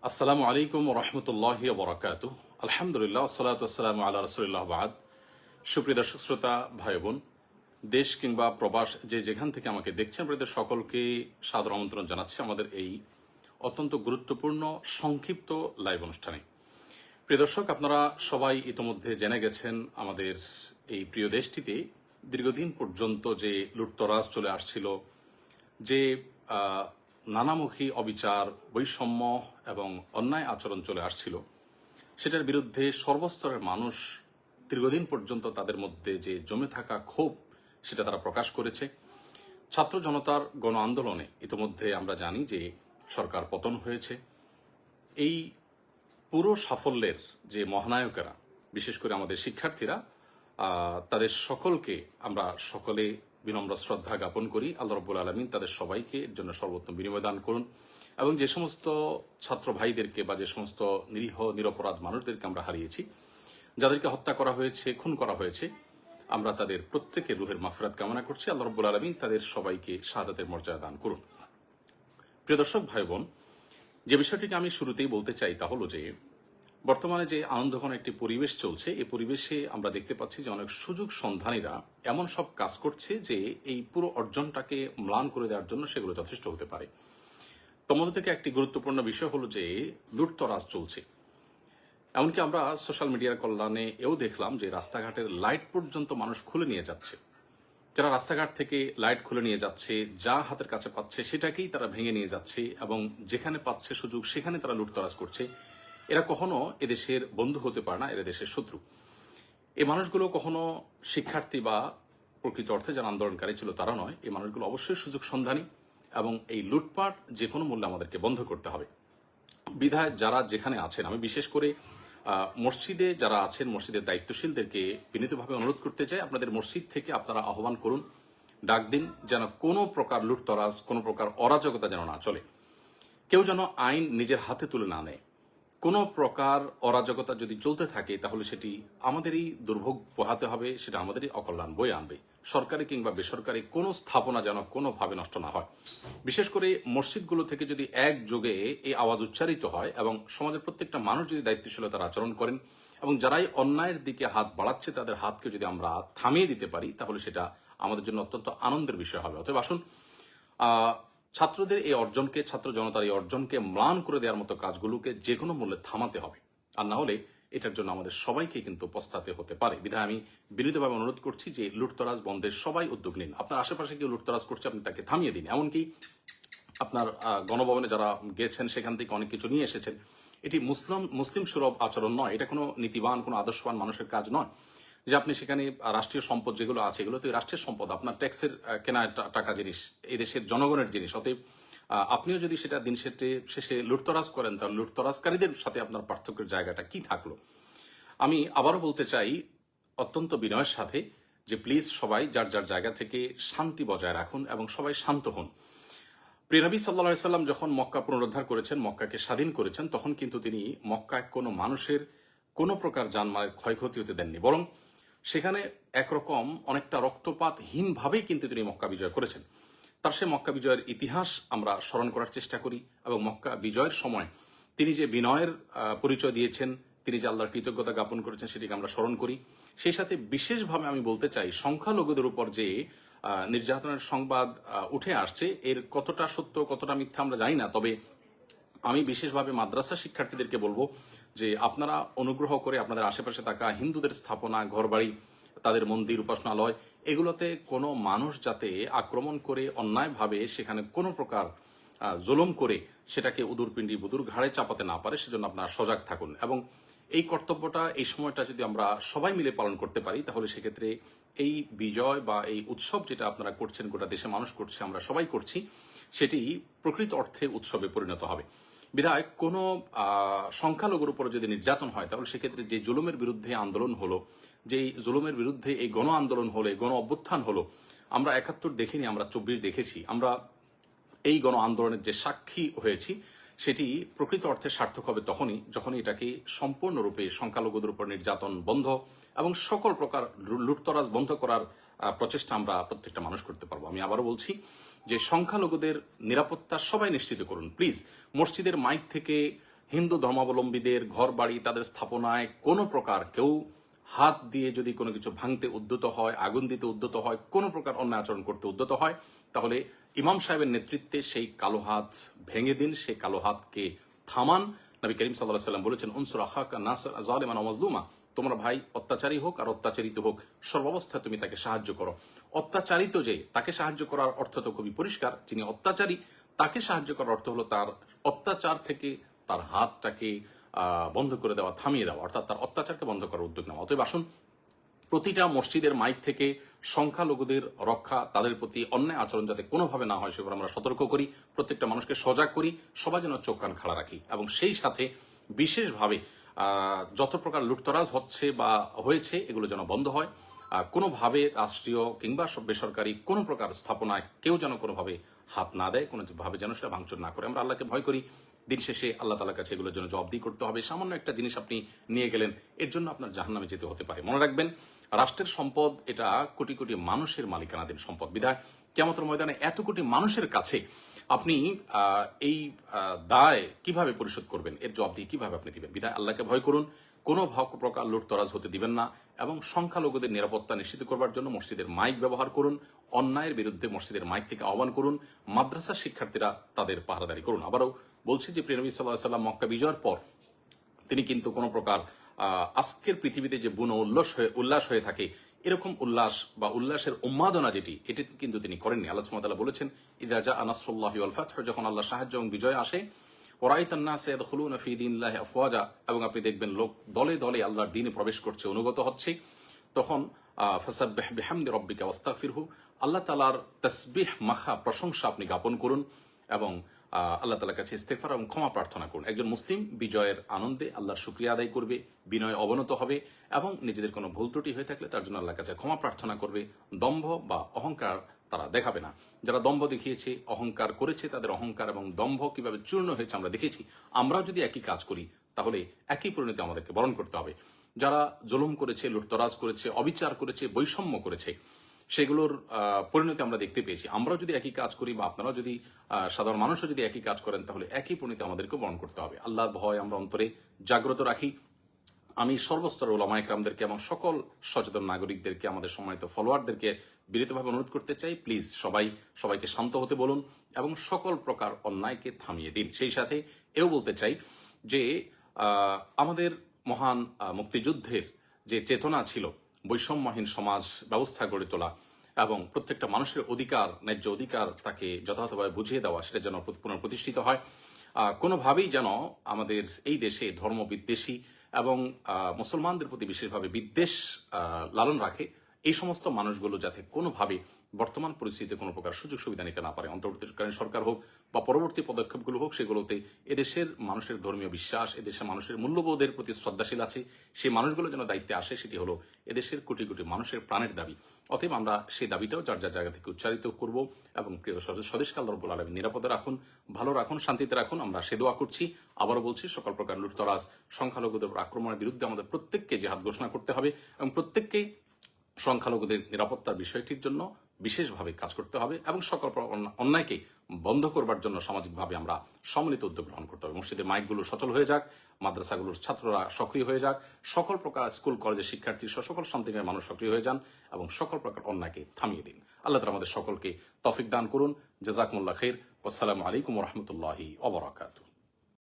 আসসালামু আলাইকুম রহমতুল্লাহি বরাকাত। আলহামদুলিল্লাহ, সালাতু আসসালামু আলা রাসূলিল্লাহ বাদ। সুপ্রিয় দর্শক শ্রোতা ভাই বোন, দেশ কিংবা প্রবাস যে যেখান থেকে আমাকে দেখছেন, আপনাদের সকলকে সাদর আমন্ত্রণ জানাচ্ছি আমাদের এই অত্যন্ত গুরুত্বপূর্ণ সংক্ষিপ্ত লাইভ অনুষ্ঠানে। প্রিয় দর্শক, আপনারা সবাই ইতোমধ্যে জেনে গেছেন আমাদের এই প্রিয় দেশটিতে দীর্ঘদিন পর্যন্ত যে লুটতরাজ চলে আসছিল, যে নানামুখী অবিচার, বৈষম্য এবং অন্যায় আচরণ চলে আসছিল, সেটার বিরুদ্ধে সর্বস্তরের মানুষ দীর্ঘদিন পর্যন্ত তাদের মধ্যে যে জমে থাকা ক্ষোভ, সেটা তারা প্রকাশ করেছে। ছাত্র জনতার গণ আন্দোলনে ইতিমধ্যে আমরা জানি যে সরকার পতন হয়েছে। এই পুরো সাফল্যের যে মহানায়কেরা, বিশেষ করে আমাদের শিক্ষার্থীরা, তাদের সকলকে আমরা সকলে বিনম্র শ্রদ্ধা জ্ঞাপন করি। আল্লাহ রাব্বুল আলামিন তাদের সবাইকে এর জন্য সর্বোত্তম বিনিময় দান করুন এবং যে সমস্ত ছাত্র ভাইদেরকে বা যে সমস্ত নিরীহ নিরপরাধ মানুষদেরকে আমরা হারিয়েছি, যাদেরকে হত্যা করা হয়েছে, খুন করা হয়েছে, আমরা তাদের প্রত্যেকের রুহের মাগফিরাত কামনা করছি। আল্লাহ রাব্বুল আলামিন তাদের সবাইকে শাহাদাতের মর্যাদা দান করুন। প্রিয় দর্শক ভাই বোন, যে বিষয়টিকে আমি শুরুতেই বলতে চাই তা হলো যে বর্তমানে যে আনন্দঘন একটি পরিবেশ চলছে, এই পরিবেশে আমরা দেখতে পাচ্ছি যে অনেক সুযোগ সন্ধানীরা এমন সব কাজ করছে যে এই পুরো অর্জনটাকে ম্লান করে দেওয়ার জন্য সেগুলো যথেষ্ট হতে পারে। তোমাদের থেকে একটি গুরুত্বপূর্ণ বিষয় হলো যে লুটতরাজ চলছে। এমনকি আমরা সোশ্যাল মিডিয়ার কল্যাণে এও দেখলাম যে রাস্তাঘাটের লাইট পর্যন্ত মানুষ খুলে নিয়ে যাচ্ছে। যারা রাস্তাঘাট থেকে লাইট খুলে নিয়ে যাচ্ছে, যা হাতের কাছে পাচ্ছে সেটাকেই তারা ভেঙে নিয়ে যাচ্ছে এবং যেখানে পাচ্ছে সুযোগ সেখানে তারা লুটতরাজ করছে। এরা কখনো এদেশের বন্ধু হতে পারে না, এরা দেশের শত্রু। এই মানুষগুলো কখনো শিক্ষার্থী বা প্রকৃত অর্থে যারা আন্দোলনকারী ছিল তারা নয়। এই মানুষগুলো অবশ্যই সুযোগ সন্ধানী এবং এই লুটপাট যে কোনো মূল্যে আমাদেরকে বন্ধ করতে হবে। বিধায় যারা যেখানে আছেন, আমি বিশেষ করে মসজিদে যারা আছেন, মসজিদের দায়িত্বশীলদেরকে বিনীতভাবে অনুরোধ করতে চাই, আপনাদের মসজিদ থেকে আপনারা আহ্বান করুন, ডাক দিন, যেন কোনো প্রকার লুটতরাজ, কোনো প্রকার অরাজকতা যেন না চলে। কেউ যেন আইন নিজের হাতে তুলে না নেয়। কোনো প্রকার অরাজকতা যদি চলতে থাকে তাহলে সেটি আমাদেরই দুর্ভোগ পোহাতে হবে, সেটা আমাদেরই অকল্যাণ বয়ে আনবে। সরকারি কিংবা বেসরকারি কোনো স্থাপনা যেন কোনোভাবে নষ্ট না হয়। বিশেষ করে মসজিদগুলো থেকে যদি একযোগে এই আওয়াজ উচ্চারিত হয় এবং সমাজের প্রত্যেকটা মানুষ যদি দায়িত্বশীলতার আচরণ করেন এবং যারাই অন্যায়ের দিকে হাত বাড়াচ্ছে তাদের হাতকে যদি আমরা থামিয়ে দিতে পারি, তাহলে সেটা আমাদের জন্য অত্যন্ত আনন্দের বিষয় হবে। অতএব আসুন, ছাত্রদের এই অর্জনকে, ছাত্র জনতার এই অর্জনকে ম্লান করে দেওয়ার মতো কাজগুলোকে যে কোনো মূল্যে থামাতে হবে। আর না হলে এটার জন্য আমাদের সবাইকে কিন্তু পস্তাতে হতে পারে। বিধায় আমি বিনীতভাবে অনুরোধ করছি যে লুটতরাজ বন্ধের সবাই উদ্যোগ নিন। আপনার আশেপাশে কেউ লুটতরাজ করছে, আপনি তাকে থামিয়ে দিন। এমনকি আপনার গণভবনে যারা গেছেন সেখান থেকে অনেক কিছু নিয়ে এসেছেন। এটি মুসলিম সুলভ আচরণ নয়, এটা কোনো নীতিবান, কোনো আদর্শবান মানুষের কাজ নয় যে আপনি সেখানে রাষ্ট্রীয় সম্পদ যেগুলো আছে এগুলো তো রাষ্ট্রের সম্পদ, আপনার ট্যাক্সের কেনা টাকা জিনিস, এই দেশের জনগণের জিনিস। অতএব আপনিও যদি সেটা দিন শেষে লুটতরাজ করেন, তাহলে লুটতরাজকারীদের সাথে আপনার পার্থক্যের জায়গাটা কি থাকলো? আমি আবারও বলতে চাই অত্যন্ত বিনয়ের সাথে যে প্লিজ সবাই যার যার জায়গা থেকে শান্তি বজায় রাখুন এবং সবাই শান্ত হন। প্রিয় নবী সাল্লাল্লাহু আলাইহি সাল্লাম যখন মক্কা পুনরুদ্ধার করেছেন, মক্কাকে স্বাধীন করেছেন, তখন কিন্তু তিনি মক্কায় কোনো মানুষের কোনো প্রকার জানমালের ক্ষয়ক্ষতি হতে দেননি, বরং সেখানে একরকম অনেকটা রক্তপাতহীনভাবেই কিন্তু তিনি মক্কা বিজয় করেছেন। তার সে মক্কা বিজয়ের ইতিহাস আমরা স্মরণ করার চেষ্টা করি এবং মক্কা বিজয়ের সময় তিনি যে বিনয়ের পরিচয় দিয়েছেন, তিনি যে আল্লাহর কৃতজ্ঞতা জ্ঞাপন করেছেন, সেটিকে আমরা স্মরণ করি। সেই সাথে বিশেষভাবে আমি বলতে চাই, সংখ্যালঘুদের উপর যে নির্যাতনের সংবাদ উঠে আসছে, এর কতটা সত্য কতটা মিথ্যা আমরা জানি না, তবে আমি বিশেষভাবে মাদ্রাসা শিক্ষার্থীদেরকে বলবো যে আপনারা অনুগ্রহ করে আপনাদের আশেপাশে থাকা হিন্দুদের স্থাপনা, ঘরবাড়ি, তাদের মন্দির, উপাসনালয়, এগুলোতে কোনো মানুষ যাতে আক্রমণ করে অন্যায়ভাবে সেখানে কোনো প্রকার জুলুম করে সেটাকে উদুরপিণ্ডি বুদুর ঘাড়ে চাপাতে না পারে, সেজন্য আপনারা সজাগ থাকুন। এবং এই কর্তব্যটা, এই সময়টা যদি আমরা সবাই মিলে পালন করতে পারি, তাহলে সেক্ষেত্রে এই বিজয় বা এই উৎসব যেটা আপনারা করছেন, গোটা দেশে মানুষ করছে, আমরা সবাই করছি, সেটি প্রকৃত অর্থে উৎসবে পরিণত হবে। বিধায় কোনো সংখ্যালঘুর উপর যদি নির্যাতন হয়, তাহলে সেক্ষেত্রে যে জুলুমের বিরুদ্ধে আন্দোলন হলো, যেই জুলুমের বিরুদ্ধে এই গণ আন্দোলন হলো, গণ অভ্যুত্থান হলো, আমরা ৭১ দেখিনি, আমরা ২৪ দেখেছি। আমরা এই গণ আন্দোলনের যে সাক্ষী হয়েছি, সেটি প্রকৃত অর্থে সার্থক হবে তখনই যখন এটাকে সম্পূর্ণরূপে সংখ্যালঘুদের উপর নির্যাতন বন্ধ এবং সকল প্রকার লুটতরাজ বন্ধ করার প্রচেষ্টা আমরা প্রত্যেকটা মানুষ করতে পারবো। আমি আবারও বলছি যে সংখ্যালঘুদের নিরাপত্তা সবাই নিশ্চিত করুন প্লিজ। মসজিদের মাইক থেকে হিন্দু ধর্মাবলম্বীদের ঘর বাড়ি তাদের স্থাপনায় কোনো প্রকার কেউ হাত দিয়ে যদি কোনো কিছু ভাঙতে উদ্যত হয়, আগুন দিতে উদ্যত হয়, কোনো প্রকার অন্যায় আচরণ করতে উদ্যত হয়, তাহলে ইমাম সাহেবের নেতৃত্বে সেই কালো হাত ভেঙে দিন, সেই কালো হাতকে থামান। নবী করিম সাল্লাল্লাহু আলাইহি ওয়াসাল্লাম বলেছেন, উনসুর আখাকা নাসর যালিমান ওয়া মাজলুমা, তোমার ভাই অত্যাচারী হোক আর অত্যাচারিত হোক, সর্বাবস্থায় তুমি তাকে সাহায্য করো। অত্যাচারিত যে তাকে সাহায্য করার অর্থ তো খুবই পরিষ্কার, যিনি অত্যাচারী তাকে সাহায্য করার অর্থ হলো তার অত্যাচার থেকে তার হাতটাকে বন্ধ করে দেওয়া, থামিয়ে দেওয়া, অর্থাৎ তার অত্যাচারকে বন্ধ করার উদ্যোগ নেওয়া। অতএব আসুন প্রতিটা মসজিদের মাইক থেকে সংখ্যালঘুদের রক্ষা, তাদের প্রতি অন্যায় আচরণ যাতে কোনোভাবে না হয় সেগুলো আমরা সতর্ক করি, প্রত্যেকটা মানুষকে সজাগ করি, সবাই যেন চোখ কান খাড়া রাখি এবং সেই সাথে বিশেষভাবে যত প্রকার লুটতরাজ হচ্ছে বা হয়েছে এগুলো যেন বন্ধ হয়। কোনোভাবে রাষ্ট্রীয় কিংবা বেসরকারি কোনো প্রকার স্থাপনায় কেউ যেন কোনোভাবে হাত না দেয়, কোনোভাবে যেন সেটা ভাঙচুর না করে। আমরা আল্লাহকে ভয় করি, দিন শেষে আল্লাহ তাআলার কাছে এগুলোর জন্য জবাবদিহি করতে হবে। সামান্য একটা জিনিস আপনি নিয়ে গেলেন, এর জন্য আপনার জাহান্নামে যেতে হতে পারে। মনে রাখবেন, রাষ্ট্রের সম্পদ এটা কোটি কোটি মানুষের মালিকানাধীন সম্পদ। বিধায় কিয়ামতের ময়দানে এত কোটি মানুষের কাছে আপনি এই দায় কিভাবে পরিশোধ করবেন, এর জবাবদিহি কিভাবে আপনি দিবেন? বিধায় আল্লাহকে ভয় করুন, কোনো প্রকার লুটতরাজ হতে দিবেন না এবং সংখ্যালঘুদের নিরাপত্তা নিশ্চিত করবার জন্য মসজিদের মাইক ব্যবহার করুন, অন্যায়ের বিরুদ্ধে মসজিদের মাইক থেকে আহ্বান করুন, মাদ্রাসার শিক্ষার্থীরা তাদের পাহারাদারি করুন। আবারও বলছি যে প্রিয় নবী সাল্লাল্লাহু আলাইহি ওয়াসাল্লাম মক্কা বিজয়ের পর তিনি কিন্তু কোনো প্রকার আজকের পৃথিবীতে যে বুনো উল্লাস হয়ে থাকে এরকম উল্লাস বা উল্লাসের উন্মাদনা যেটি, এটি কিন্তু তিনি করেননি। আল্লাহ সুবহানাহু ওয়া তাআলা বলেছেন, ইযা জাআ নাসরুল্লাহি ওয়াল ফাতহ, যখন আল্লাহ সাহায্য এবং বিজয় আসে, ওয়ারাইতান নাস ইয়াদখুলুনা ফি দীনিল্লাহি আফওয়াজা, এবং আপনি দেখবেন লোক দলে দলে আল্লাহর দ্বীনে প্রবেশ করছে, অনুগত হচ্ছে, তখন ফাসাব্বিহ বিহামদি রাব্বিকা ওয়াস্তাগফিরহু, আল্লাহ তাআলার তাসবিহ মাখা প্রশংসা আপনি জ্ঞাপন করুন এবং আল্লাহ তাআলার কাছে ইস্তেগফার এবং ক্ষমা প্রার্থনা করুন। একজন মুসলিম বিজয়ের আনন্দে আল্লাহর শুকরিয়া আদায় করবে, বিনয় অবনত হবে এবং নিজেদের কোনো ভুল ত্রুটি হয়ে থাকলে তার জন্য আল্লাহর কাছে ক্ষমা প্রার্থনা করবে। দম্ভ বা অহংকার তারা দেখাবে না। যারা দম্ভ দেখিয়েছে, অহংকার করেছে, তাদের অহংকার এবং দম্ভ কিভাবে চূর্ণ হয়েছে আমরা দেখেছি। আমরাও যদি একই কাজ করি তাহলে একই পরিণতি আমাদেরকে বরণ করতে হবে। যারা জুলুম করেছে, লুটতরাজ করেছে, অবিচার করেছে, বৈষম্য করেছে, সেগুলোর পরিণতি আমরা দেখতে পেয়েছি। আমরাও যদি একই কাজ করি বা আপনারাও যদি সাধারণ মানুষও যদি একই কাজ করেন তাহলে একই পরিণতি আমাদেরকে বরণ করতে হবে। আল্লাহর ভয় আমরা অন্তরে জাগ্রত রাখি। আমি সর্বস্তরের উলামা ইকরামদেরকে এবং সকল সচেতন নাগরিকদেরকে, আমাদের সম্মানিত ফলোয়ারদেরকে বিনীতভাবে অনুরোধ করতে চাই, প্লিজ সবাইকে শান্ত হতে বলুন এবং সকল প্রকার অন্যায়কে থামিয়ে দিন। সেই সাথে এও বলতে চাই যে আমাদের মহান মুক্তিযুদ্ধের যে চেতনা ছিল, বৈষম্যহীন সমাজ ব্যবস্থা গড়ে তোলা এবং প্রত্যেকটা মানুষের অধিকার, ন্যায্য অধিকার তাকে যথাযথভাবে বুঝিয়ে দেওয়া, সেটা যেন পুনঃপ্রতিষ্ঠিত হয়। কোনোভাবেই যেন আমাদের এই দেশে ধর্ম বিদ্বেষী এবং মুসলমানদের প্রতি বিশেষভাবে বিদ্বেষ লালন রাখে, এই সমস্ত মানুষগুলো যাতে কোনোভাবে বর্তমান পরিস্থিতিতে কোনো প্রকার সুযোগ সুবিধা নিতে না পারে। অন্তর্বর্তীকালীন সরকার হোক বা পরবর্তী পদক্ষেপগুলো হোক, সেগুলোতে এদেশের মানুষের ধর্মীয় বিশ্বাস, এদেশের মানুষের মূল্যবোধের প্রতি শ্রদ্ধাশীল আছে, সেই মানুষগুলো যেন দায়িত্বে আসে, সেটি হলো এদেশের কোটি কোটি মানুষের প্রাণের দাবি। অতএব আমরা সেই দাবিটাও যার যার জায়গা থেকে উচ্চারিত করব এবং প্রিয় স্বদেশকে আল্লাহ রাব্বুল আলামিন নিরাপদে রাখুন, ভালো রাখুন, শান্তিতে রাখুন, আমরা সে দোয়া করছি। আবারও বলছি, সকল প্রকার লুটতরাজ, সংখ্যালঘুদের আক্রমণের বিরুদ্ধে আমাদের প্রত্যেককে জিহাদ ঘোষণা করতে হবে এবং প্রত্যেককেই সংখ্যালঘুদের নিরাপত্তার বিষয়টির জন্য বিশেষভাবে কাজ করতে হবে এবং সকল অন্যায়কে বন্ধ করবার জন্য সামাজিকভাবে আমরা সম্মিলিত উদ্যোগ গ্রহণ করতে হবে। মসজিদের মাইকগুলো সচল হয়ে যাক, মাদ্রাসাগুলোর ছাত্ররা সক্রিয় হয়ে যাক, সকল প্রকার স্কুল কলেজের শিক্ষার্থী সহ সকল শান্তিময় মানুষ সক্রিয় হয়ে যান এবং সকল প্রকার অন্যায়কে থামিয়ে দিন। আল্লাহ তাআলা আমাদের সকলকে তৌফিক দান করুন। জাযাকুমুল্লাহ খাইর। আসসালামু আলাইকুম ওয়া রাহমাতুল্লাহি ওয়া বারাকাতুহু।